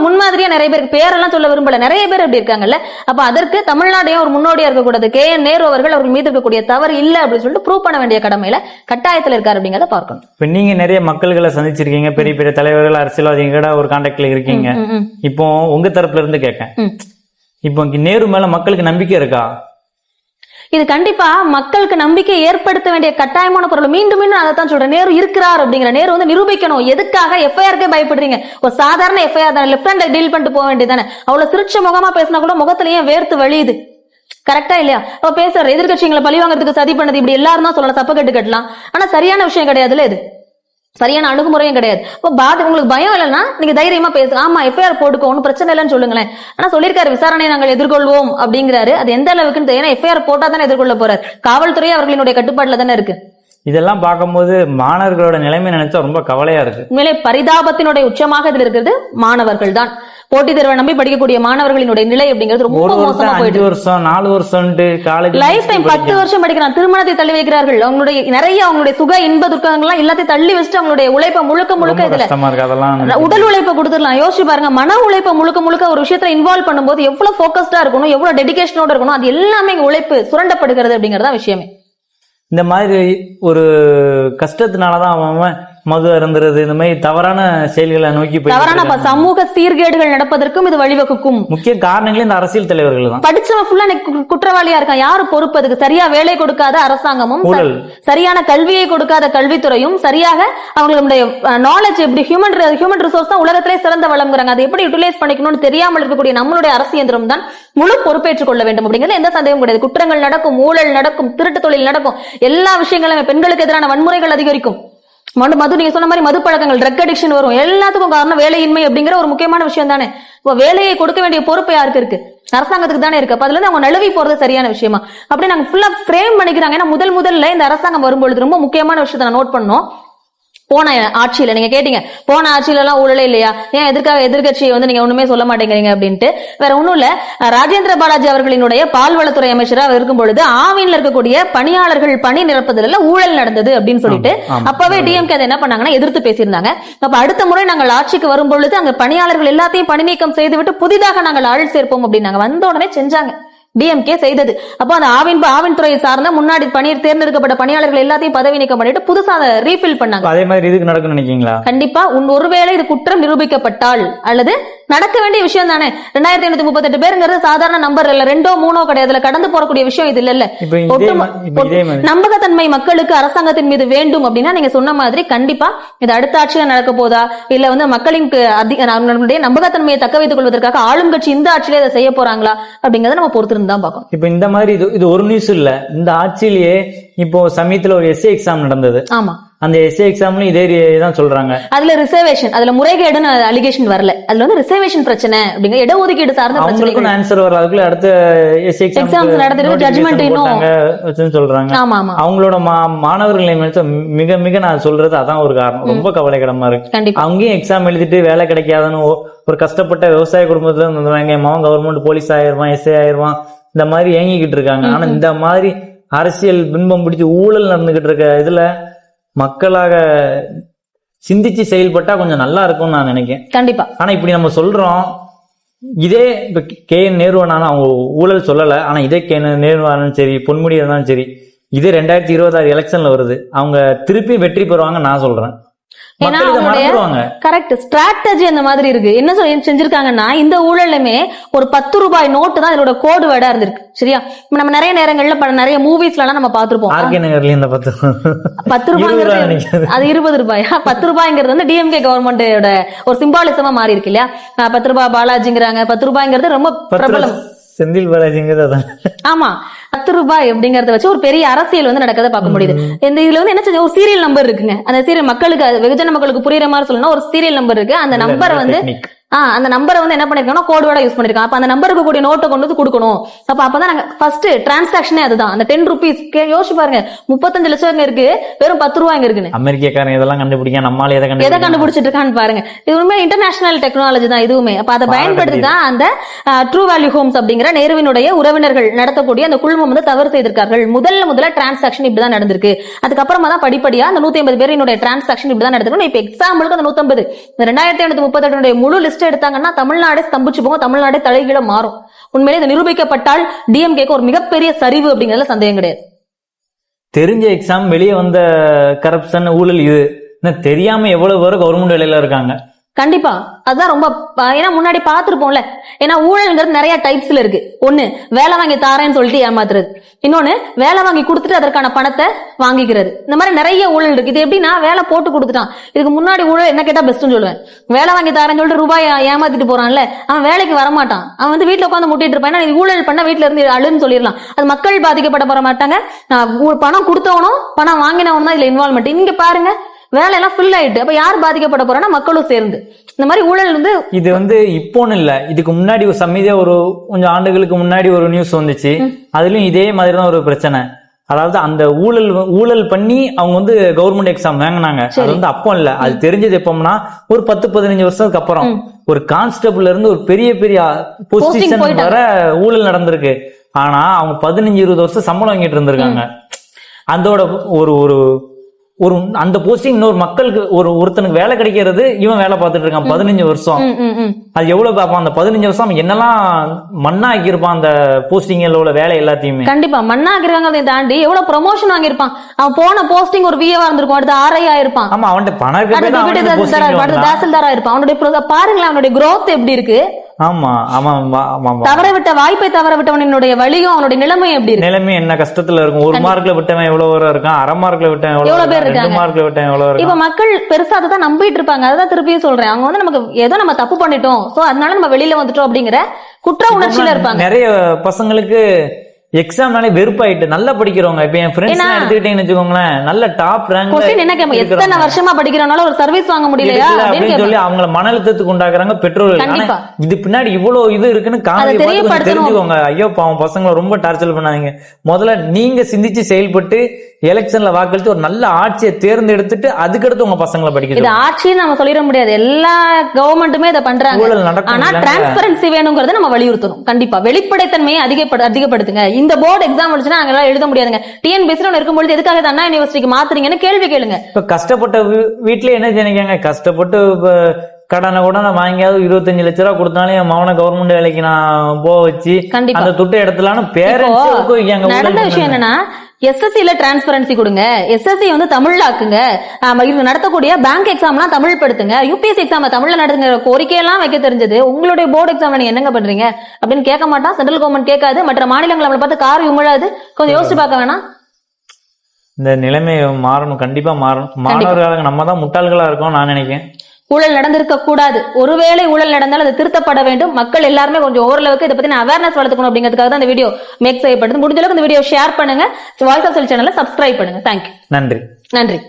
முன்மாதிரியா நிறைய பேருக்கு பேரெல்லாம் சொல்ல விரும்பல, நிறைய பேர் அப்படி இருக்காங்கல்ல. அப்ப அதற்கு தமிழ்நாட்டையும் ஒரு முன்னோடியா இருக்கக்கூடாது. KN நேரு அவர்கள் மீது இருக்கக்கூடிய தவறு இல்ல அப்படின்னு சொல்லிட்டு ப்ரூவ் பண்ண வேண்டிய கடமையில கட்டாயத்துல இருக்காரு அப்படிங்கறத பார்க்கணும். இப்ப நீங்க நிறைய மக்களை சந்திச்சிருக்கீங்க, பெரிய பெரிய தலைவர்கள், அரசியல்வாதிகளோட ஒரு கான்டாக்ட்ல இருக்கீங்க. இப்போ உங்க தரப்புல இருந்து கேட்க, இப்போ நேரு மேல மக்களுக்கு நம்பிக்கை இருக்கா? இது கண்டிப்பா மக்களுக்கு நம்பிக்கை ஏற்படுத்த வேண்டிய கட்டாயமான பொருள். மீண்டும் மீண்டும் அதை தான் சொல்றேன், நேரு இருக்கிறார் அப்படிங்கிற நேரு வந்து நிரூபிக்கணும். எதுக்காக FIR-க்கே பயப்படுறீங்க? ஒரு சாதாரண FIR தான், லெஃப்ட் ஹேண்ட் டீல் பண்ணிட்டு போக வேண்டியதானே. அவ்வளவு சிரிச்ச முகமா பேசினா கூட முகத்திலேயே வேர்த்து வழியுது. கரெக்டா இல்லையா? அப்ப பேசுற எதிர்கட்சிகளை பழி வாங்குறதுக்கு சதி பண்ணது இப்படி எல்லாரும் தான் சொல்லலாம், தப்பு கட்டு கட்டலாம். ஆனா சரியான விஷயம் கிடையாதுல்ல, இது சரியான அணுகுமுறையும் கிடையாது. உங்களுக்கு பயம் இல்லைன்னா நீங்க தைரியமா பேசுங்க. ஆமா FIR போட்டுக்கோ, ஒன்னும் பிரச்சனை இல்லைன்னு சொல்லுங்களேன். ஆனா சொல்லியிருக்காரு விசாரணை நாங்கள் எதிர்கொள்வோம் அப்படிங்கிறாரு. அது எந்த அளவுக்குன்னு, ஏன்னா FIR போட்டா தானே எதிர்கொள்ள போறாரு. காவல்துறை அவர்களினுடைய கட்டுப்பாட்டுல தானே இருக்கு. இதெல்லாம் பார்க்கும்போது மாணவர்களோட நிலைமை நினைச்சா ரொம்ப கவலையா இருக்கு. உண்மையிலே பரிதாபத்தினுடைய உச்சமாக இதுல இருக்கிறது மாணவர்கள் தான். போட்டித் தேர்வை நம்பி படிக்கக்கூடிய மாணவர்களினுடைய நிலை அப்படிங்கிறது ரொம்ப மோசமா போயிட்டு 5 வருஷம் 4 வருஷம் காலேஜ் லைஃப் டைம் 10 வருஷம் படிக்கிறான். திருமணத்தை தள்ளி வைக்கிறார்கள். அவங்களுடைய நிறைய அவங்களுடைய சுக இன்ப துக்கங்கள்லாம் எல்லாத்தையும் தள்ளி வச்சுட்டு அவங்களுடைய உழைப்பை முழுக்க இதுல அதெல்லாம் உடல் உழைப்பை கொடுத்துடலாம். யோசிச்சு பாருங்க, மன உழைப்பை முழுக்க ஒரு விஷயத்துல இன்வால்வ் பண்ணும்போது எவ்வளவு போக்கஸ்டா இருக்கணும், எவ்வளவு டெடிகேஷனோட இருக்கணும், அது எல்லாமே உழைப்பு சுரண்டப்படுகிறது அப்படிங்கறதா விஷயமே. இந்த மாதிரி ஒரு கஷ்டத்தினாலதான் அவன் மது அருந்துறது, இந்த மாதிரி தவறான செயல்களை நோக்கி தவறான சமூக சீர்கேடுகள் நடப்பதற்கும் இது வழிவகுக்கும். முக்கிய காரணங்களே இந்த அரசியல் தலைவர்கள் தான். படிச்சவன் ஃபுல்லா குற்றவாளியா இருக்கான். யாரு பொறுப்பு? அதுக்கு சரியா வேலை கொடுக்காத அரசாங்கமும், சரியான கல்வியை கொடுக்காத கல்வித்துறையும், சரியாக அவங்களுடைய நாலேஜ் எப்படி ஹியூமன் ரிசோர்ஸ் தான் உலகத்திலே சிறந்த வளம்ங்கிறாங்க, அதை எப்படி யூட்டிலைஸ் பண்ணிக்கணும்னு தெரியாமல் இருக்கக்கூடிய நம்மளுடைய அரசு இயந்திரம் தான் முழு பொறுப்பேற்றுக் கொள்ள வேண்டும் அப்படிங்கிறது எந்த சந்தேகம் கிடையாது. குற்றங்கள் நடக்கும், ஊழல் நடக்கும், திருட்டு தொழில் நடக்கும், எல்லா விஷயங்களும் பெண்களுக்கு எதிரான வன்முறைகள் அதிகரிக்கும். மது, நீங்க சொன்ன மாதிரி மது பழக்கங்கள், ட்ரக் அடிக்ஷன் வரும். எல்லாத்துக்கும் காரணம் வேலையின்மை அப்படிங்கிற ஒரு முக்கியமான விஷயம் தானே. இப்போ வேலையை கொடுக்க வேண்டிய பொறுப்பு யாருக்கு இருக்கு? அரசாங்கத்துக்கு தானே இருக்கு. அப்ப அதுல இருந்து அவங்க நழுவி போறது சரியான விஷயமா அப்படி நாங்க ஃபுல்லா ஃப்ரேம் பண்ணிக்கிறாங்க. ஏன்னா முதல்ல இந்த அரசாங்கம் வரும்பொழுது ரொம்ப முக்கியமான விஷயத்தை நான் நோட் பண்ணோம். போன ஆட்சியில நீங்க கேட்டீங்க, போன ஆட்சியில எல்லாம் ஊழலே இல்லையா, ஏன் எதிர்கட்சியை நீங்க ஒண்ணுமே சொல்ல மாட்டேங்கிறீங்க அப்படின்ட்டு. வேற ஒண்ணும் இல்ல, ராஜேந்திர பாலாஜி அவர்களினுடைய பால்வளத்துறை அமைச்சராக இருக்கும் பொழுது ஆவின்ல இருக்கக்கூடிய பணியாளர்கள் பணி நிரப்புதல்ல ஊழல் நடந்தது அப்படின்னு சொல்லிட்டு அப்பவே டிஎம்கே அதை என்ன பண்ணாங்கன்னா எதிர்த்து பேசியிருந்தாங்க. அப்ப அடுத்த முறை நாங்கள் ஆட்சிக்கு வரும் பொழுது அங்க பணியாளர்கள் எல்லாத்தையும் பணி நீக்கம் செய்துவிட்டு புதிதாக நாங்கள் ஆள் சேர்ப்போம் அப்படின்னு வந்த உடனே செஞ்சாங்க. டிஎம்கே செய்தது. அப்போ அந்த ஆவின் துறையை சார்ந்த முன்னாடி தேர்ந்தெடுக்கப்பட்ட பணியாளர்கள் எல்லாத்தையும் பதவி நீக்கம் பண்ணிட்டு புதுசா அதை ரீஃபில் பண்ணாங்க. அதே மாதிரி இதுக்கு நடக்கும் நினைக்கீங்களா? கண்டிப்பா. ஒருவேளை இது குற்றம் நிரூபிக்கப்பட்டால் அல்லது நடக்க வேண்டிய விஷயம் தானே. 2538 பேருங்கிறது சாதாரண நம்பர் இல்ல, 2ஓ 3ஓ கிடையாது. அதுல கடந்து போறக்கூடிய விஷயம் இது இல்ல. நம்பகத்தன்மை மக்களுக்கு அரசாங்கத்தின் மீது வேண்டும் அப்படின்னா நீங்க சொன்ன மாதிரி கண்டிப்பா இது அடுத்த ஆட்சியில நடக்க போதா, இல்ல மக்களின் நம்பகத்தன்மையை தக்க வைத்துக் கொள்வதற்காக ஆளும் கட்சி இந்த ஆட்சியில இதை செய்ய போறாங்களா அப்படிங்கறத நம்ம பொறுத்திருந்து தான் பார்க்கணும். இப்ப இந்த மாதிரி இது ஒரு நியூஸ் இல்ல, இந்த ஆட்சியிலேயே இப்போ சமயத்துல ஒரு எஸ்ஏ எக்ஸாம் நடந்தது. ஆமா, அந்த எஸ்ஏ எக்ஸாம்ல இதே தான் சொல்றாங்க. அதுல ரிசர்வேஷன், அதுல முறைகேடுன்னு அலிகேஷன் வரல, அதுல ரிசர்வேஷன் பிரச்சனை அப்படிங்க, இடஒதுக்கீடு சார்ந்த பிரச்சனை. ஆன்சர் வரல. அதுக்குள்ள அடுத்த எஸ்ஏ எக்ஸாம்ஸ் நடந்துருக்கு, ஜட்ஜ்மென்ட் இன்னும் சொல்றாங்க. ஆமா ஆமா, அவங்களோட மாணவர்களை மிக மிக நான் சொல்றது அதான் ஒரு காரணம். ரொம்ப கவலைக்கிடமா இருக்கு. அங்கேயும் எக்ஸாம் எழுதிட்டு வேலை கிடைக்காதுன்னு ஒரு கஷ்டப்பட்ட விவசாய குடும்பத்துல இருந்தாங்க. மகன் கவர்மெண்ட் போலீஸ் ஆயிருவான், எஸ்ஏ ஆயிருவான், இந்த மாதிரி ஏங்கிக்கிட்டு இருக்காங்க. ஆனா இந்த மாதிரி அரசியல் பின்பம் பிடிச்சு ஊழல் நடந்துகிட்டு இருக்க இதுல மக்களாக சிந்திச்சு செயல்பட்டா கொஞ்சம் நல்லா இருக்கும்னு நான் நினைக்கிறேன். கண்டிப்பா. ஆனா இப்படி நம்ம சொல்றோம், இதே இப்ப KN நேருவானாலும் அவங்க ஊழல் சொல்லல, ஆனா இதே KN நேருவானாலும் சரி, பொன்முடி இருந்தாலும் சரி, இதே 2026 எலெக்ஷன்ல வருது, அவங்க திருப்பி வெற்றி பெறுவாங்க நான் சொல்றேன். கரெக்ட் ஸ்ட்ராட்டஜி அந்த மாதிரி இருக்கு. என்ன செஞ்சிருக்காங்கன்னா இந்த ஊழலுமே ஒரு 10 ரூபாய் நோட்டு தான் இதோட கோடு வேர்டா இருந்திருக்கு. சரியா, நம்ம நிறைய நேரங்கள்ல நிறைய மூவிஸ்ல எல்லாம் நம்ம பாத்துருப்போம். 10 ரூபாய் அது 20 ரூபாய். 10 ரூபாய்ங்கிறது டிஎம்கே கவர்மெண்டோட ஒரு சிம்பாலிசமா மாறி இருக்கு இல்லையா. 10 ரூபாய் பாலாஜிங்கிறாங்க. 10 ரூபாய்ங்கிறது ரொம்ப பிரபலம். செந்தில் பாலாஜிங்கிறது ஆமா, 10 ரூபாய் அப்படிங்கறத வச்சு ஒரு பெரிய அரசியல் நடக்கத பார்க்க முடியுது. இந்த இதுல என்ன செஞ்ச ஒரு சீரியல் நம்பர் இருக்குங்க. அந்த சீரியல் மக்களுக்கு வெகுஜன மக்களுக்கு புரியுற மாதிரி சொல்லணும். ஒரு சீரியல் நம்பர் இருக்கு. அந்த நம்பரை அந்த நம்பரை என்ன பண்ணிருக்காங்கன்னா கோட் வேர்டா யூஸ் பண்ணிருக்காங்க. அப்ப அந்த நம்பருக்கு கூடிய நோட்டை கொண்டு வந்து கொடுக்கணும். அப்பதான் நாங்க ஃபர்ஸ்ட் டிரான்சாக்ஷனே அதுதான். அந்த 10 ரூபீஸ் யோசிச்சு பாருங்க, 35 லட்சம் இருக்கு, வெறும் 10 ரூபாய் இருக்குன்னு. அமெரிக்காரன் இதெல்லாம் கண்டுபிடிக்க நம்மளால எதை கண்டுபிடிச்சிட்டு இருக்கான்னு பாருங்க. இது உண்மை இன்டர்நேஷனல் டெக்னாலஜி தான் இதுவுமே. அப்ப அதை பயன்படுத்தி தான் அந்த ட்ரூ வேல்யூ ஹோம்ஸ் அப்படிங்கிற நேருவினுடைய உறவினர்கள் நடத்தக்கூடிய அந்த குழுமம் தவறு செய்திருக்கார்கள். முதல்ல டிரான்சாக்ஷன் இப்படிதான் நடந்திருக்கு. அதுக்கப்புறமா தான் படிப்படியா அந்த 150 பேரினுடைய டிரான்சாக்ஷன் இப்படிதான் நடந்திருக்கு. இப்ப எக்ஸாம்பிளுக்கு அந்த 150 2838 முழு லிஸ்ட் எடுத்தாங்கன்னா தமிழ்நாடே ஸ்தம்பிச்சு போகும், தமிழ்நாடே தலைகீழ மாறும். உண்மையிலே இது நிரூபிக்கப்பட்டால் டிஎம்கேக்கு ஒரு மிகப்பெரிய சரிவு அப்படிங்கறதுல சந்தேகம் கிடையாது. தெரிஞ்ச எக்ஸாம் வெளியே வந்த கரப்ஷன் ஊழல் இது தெரியாம எவ்வளவு பேர் கவர்மெண்ட் வேலையில இருக்காங்க. கண்டிப்பா அதுதான் ரொம்ப, ஏன்னா முன்னாடி பாத்துருப்போம்ல. ஏன்னா ஊழல்ங்கிறது நிறைய டைப்ஸ்ல இருக்கு. ஒண்ணு வேலை வாங்கி தாரேன்னு சொல்லிட்டு ஏமாத்துறது, இன்னொன்னு வேலை வாங்கி கொடுத்துட்டு அதற்கான பணத்தை வாங்கிக்கிறது. இந்த மாதிரி நிறைய ஊழல் இருக்கு. இது எப்படின்னா வேலை போட்டு கொடுத்துட்டான். இதுக்கு முன்னாடி ஊழல் என்ன கேட்டா பெஸ்ட்னு சொல்லுவேன். வேலை வாங்கி தாரேன்னு சொல்லிட்டு ரூபாய் ஏமாத்திட்டு போறான்ல, அவன் வேலைக்கு வரமாட்டான். அவன் வீட்டுல உட்காந்து முட்டிட்டு இருப்பான். ஏன்னா ஊழல் பண்ண வீட்டுல இருந்து அழுன்னு சொல்லிடலாம். அது மக்கள் பாதிக்கப்பட போற மாட்டாங்க. பணம் கொடுத்தவனும் பணம் வாங்கினவனும் தான் இதுல இன்வால்வ்மெண்ட். இங்க பாருங்க, வேலை எல்லாம் ஃபில் ஆயிட்டு. அப்ப யார் பாதிக்கப்பட போறோம்னா மக்களும் சேர்ந்து. இந்த மாதிரி ஊழல் இது இப்போன்னு இல்ல, இதுக்கு முன்னாடி ஒரு சமீதியா ஒரு கொஞ்சம் ஆண்டுகளுக்கு முன்னாடி ஒரு நியூஸ் வந்துச்சு. அதுலயும் இதே மாதிரிதான் ஒரு பிரச்சனை. அதாவது அந்த ஊழல் பண்ணி அவங்க வந்து கவர்மெண்ட் எக்ஸாம் வாங்கினாங்க. அது வந்து அப்போ இல்ல, அது தெரிஞ்சது எப்போம்னா ஒரு 10-15 வருஷத்துக்கு அப்புறம். ஒரு கான்ஸ்டபிள்ல இருந்து ஒரு பெரிய பெரிய பொசிஷன் வர ஊழல் நடந்திருக்கு. ஆனா அவங்க 15-20 வருஷம் சம்பளம் வாங்கிட்டு இருந்திருக்காங்க. அதோட ஒரு ஒரு ஒரு அந்த போஸ்டிங் இன்னொரு மக்களுக்கு ஒருத்தனுக்கு வேலை கிடைக்கிறது இவன் வேலை பார்த்துட்டு இருக்கான் 15 வருஷம். அது எவ்வளவு பார்ப்பான் அந்த 15 வருஷம் என்னெல்லாம் மண்ணா ஆக்கியிருப்பான் அந்த போஸ்டிங்ல உள்ள வேலை எல்லாத்தையுமே. கண்டிப்பா மண்ணா ஆக்கிருக்காங்க. தாண்டி எவ்வளவு ப்ரமோஷன் வாங்கியிருப்பான். அவன் போன போஸ்டிங் ஒரு விஏவா இருந்திருக்கும், அடுத்து ஆர்ஐயா இருப்பான். ஆமா, அவன்கிட்ட பணம் தாசில்தாரா இருப்பான். அவனுடைய பாருங்களேன் அவனுடைய growth எப்படி இருக்கு. ஆமா ஆமா ஆமா. வாய்ப்பை தவற விட்டவனுடைய வலியும் அவனுடைய நிலைமை எப்படி இருக்கு. நிலைமை என்ன கஷ்டத்துல இருக்கும். 1 மார்க்ல விட்டவன் எவ்வளவு வர இருக்கான், 1/2 மார்க்ல விட்டவன் எவ்வளவு பேர் இருக்காங்க, 2 மார்க்ல விட்டவன் எவ்வளவு இருக்கான். இப்ப மக்கள் பெருசா தான் நம்பிட்டு இருப்பாங்க. அதான் திருப்பியும் சொல்றேன், அவங்க வந்து நமக்கு ஏதோ நம்ம தப்பு பண்ணிட்டோம், சோ அதனால நம்ம வெளியில வந்துட்டோம் அப்படிங்கிற குற்ற உணர்ச்சியில இருப்பாங்க. நிறைய பசங்களுக்கு எக்ஸாம்னாலே வெறுப்பாயிட்டு நல்லா படிக்கிறவங்க. இப்ப என் ஃப்ரெண்ட்ஸ் எடுத்துக்கிட்டீங்கன்னு வச்சுக்கோங்களேன், நல்ல டாப் ரேங்க் என்ன கேட்போம், எத்தனை வருஷமா படிக்கிறனால ஒரு சர்வீஸ் வாங்க முடியலையா அப்படின்னு சொல்லி அவங்கள மன அழுத்தத்துக்கு உண்டாக்குறாங்க பெற்றோர்கள். இது பின்னாடி இவ்வளவு இது இருக்குன்னு தெரிஞ்சுக்கோங்க. ஐயோ பாவம் பசங்களை ரொம்ப டார்ச்சர் பண்ணாதீங்க. முதல்ல நீங்க சிந்திச்சு செயல்பட்டு எலெக்ஷன்ல வாக்களித்து ஒரு நல்ல ஆட்சியை தேர்ந்தெடுத்துட்டு அதுக்கடுத்து உங்க பசங்களை படிக்கிறது. இது ஆட்சின்னு நம்ம சொல்லிட முடியாது, எல்லா கவர்மெண்ட்டுமே இதை பண்றாங்க. ஆனா டிரான்ஸ்பரன்சி வேணுங்கிறத நம்ம வலியுறுத்தணும். கண்டிப்பா வெளிப்படைத்தன்மையை அதிகப்படுத்துங்க. இந்த போர்டு எக்ஸாம் முடிச்சுன்னா அங்கெல்லாம் எழுத முடியாதுங்க. டிஎன்பிஎஸ்சி இருக்கும்போது எதுக்காக அண்ணா யூனிவர்சிட்டிக்கு மாத்துறீங்கன்னு கேள்வி கேளுங்க. இப்ப கஷ்டப்பட்ட வீட்டுல என்ன செய்யறாங்க, கஷ்டப்பட்டு கடனை கூட நான் வாங்கியாவது 25 லட்ச ரூபா கொடுத்தாலும் என் மகனை கவர்மெண்ட் வேலைக்கு நான் போக வச்சு அந்த துட்டு எடுத்துலான்னு பேரண்ட்ஸ். நடந்த விஷயம் என்னன்னா, எஸ்எஸ்சில டிரான்ஸ்பரன்சி கொடுங்க, எஸ்எஸ்சி வந்து தமிழ்ல ஆக்குங்க, நடத்தக்கூடிய பேங்க் எக்ஸாம்லாம் தமிழ் படுத்துங்க, யூபிஎஸ்சி எக்ஸாம் தமிழ்ல நடத்துங்க கோரிக்கையெல்லாம் வைக்க தெரிஞ்சது. உங்களுடைய போர்டு எக்ஸாம் நீங்க என்னங்க பண்றீங்க அப்படின்னு கேட்க மாட்டான். சென்ட்ரல் கவர்மெண்ட் கேட்காது, மற்ற மாநிலங்களை அவளை பார்த்து கார் உமிழாது. கொஞ்சம் யோசிச்சு பார்க்க வேணாம். இந்த நிலைமை மாறணும், கண்டிப்பா மாறணும். மாணவர்களாக நம்ம தான் முட்டாள்களா இருக்கோம் நான் நினைக்கிறேன். ஊழல் நடந்திருக்க கூடாது. ஒருவேளை ஊழல் நடந்தால் அது திருத்தப்பட வேண்டும். மக்கள் எல்லாருமே கொஞ்சம் ஓரளவுக்கு இதை பத்தி அவேர்னஸ் வளர்த்துக்கணும் அப்படிங்கிறதுக்காக தான் இந்த வீடியோ மேக் செய்யப்படுது. முடிஞ்ச அளவுக்கு இந்த வீடியோ ஷேர் பண்ணுங்க. வாய்ஸ் ஆஃப் செல் சேனலை சப்ஸ்கிரைப் பண்ணுங்க. தேங்க்யூ. நன்றி.